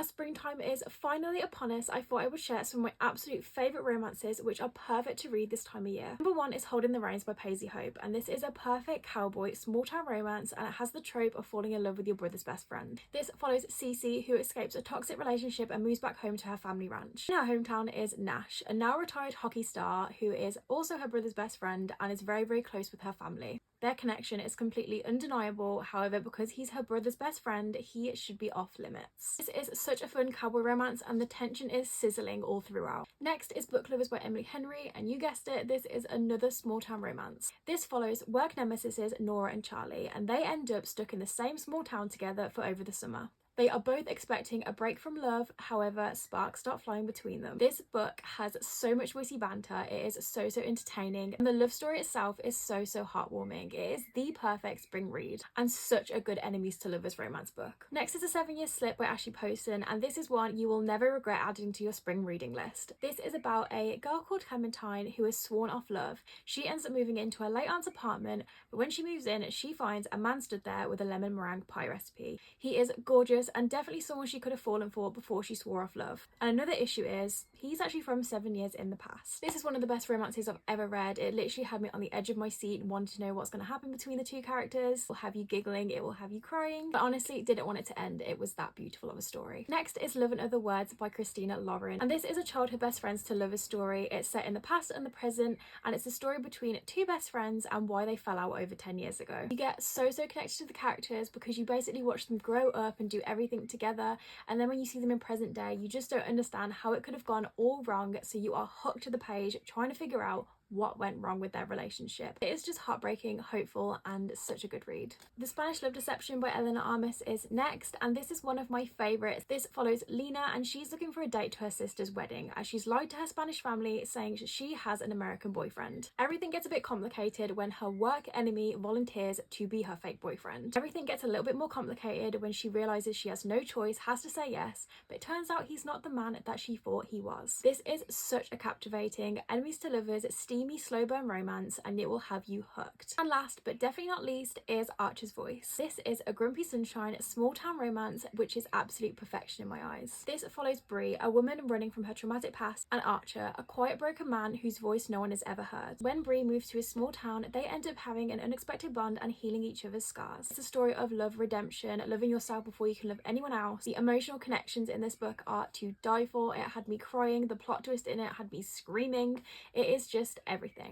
As springtime is finally upon us, I thought I would share some of my absolute favourite romances which are perfect to read this time of year. Number 1 is Holding the Reins by Paisley Hope, and this is a perfect cowboy small town romance, and it has the trope of falling in love with your brother's best friend. This follows Cece, who escapes a toxic relationship and moves back home to her family ranch. In her hometown is Nash, a now retired hockey star who is also her brother's best friend and is very, very close with her family. Their connection is completely undeniable, however, because he's her brother's best friend, he should be off limits. This is such a fun cowboy romance and the tension is sizzling all throughout. Next is Book Lovers by Emily Henry, and you guessed it, this is another small town romance. This follows work nemesises Nora and Charlie, and they end up stuck in the same small town together for over the summer. They are both expecting a break from love, however, sparks start flying between them. This book has so much witty banter, it is so entertaining, and the love story itself is so heartwarming. It is the perfect spring read, and such a good enemies to lovers romance book. Next is A 7 Year Slip by Ashley Poston, and this is one you will never regret adding to your spring reading list. This is about a girl called Clementine who has sworn off love. She ends up moving into her late aunt's apartment, but when she moves in, she finds a man stood there with a lemon meringue pie recipe. He is gorgeous and definitely someone she could have fallen for before she swore off love. And another issue is, he's actually from 7 years in the past. This is one of the best romances I've ever read. It literally had me on the edge of my seat and wanted to know what's going to happen between the two characters. It will have you giggling, it will have you crying, but honestly didn't want it to end. It was that beautiful of a story. Next is Love and Other Words by Christina Lauren, and this is a childhood best friends to lovers story. It's set in the past and the present, and it's a story between two best friends and why they fell out over 10 years ago. You get so connected to the characters because you basically watch them grow up and do everything together, and then when you see them in present day, you just don't understand how it could have gone all wrong, so you are hooked to the page trying to figure out what went wrong with their relationship. It is just heartbreaking, hopeful, and such a good read. The Spanish Love Deception by Elena Armas is next, and this is one of my favourites. This follows Lena, and she's looking for a date to her sister's wedding as she's lied to her Spanish family saying she has an American boyfriend. Everything gets a bit complicated when her work enemy volunteers to be her fake boyfriend. Everything gets a little bit more complicated when she realises she has no choice, has to say yes, but it turns out he's not the man that she thought he was. This is such a captivating enemies to lovers steamy slow burn romance, and it will have you hooked. And last but definitely not least is Archer's Voice. This is a grumpy sunshine small town romance which is absolute perfection in my eyes. This follows Bree, a woman running from her traumatic past, and Archer, a quiet broken man whose voice no one has ever heard. When Bree moves to a small town, they end up having an unexpected bond and healing each other's scars. It's a story of love, redemption, loving yourself before you can love anyone else. The emotional connections in this book are to die for. It had me crying, the plot twist in it had me screaming. It is just everything.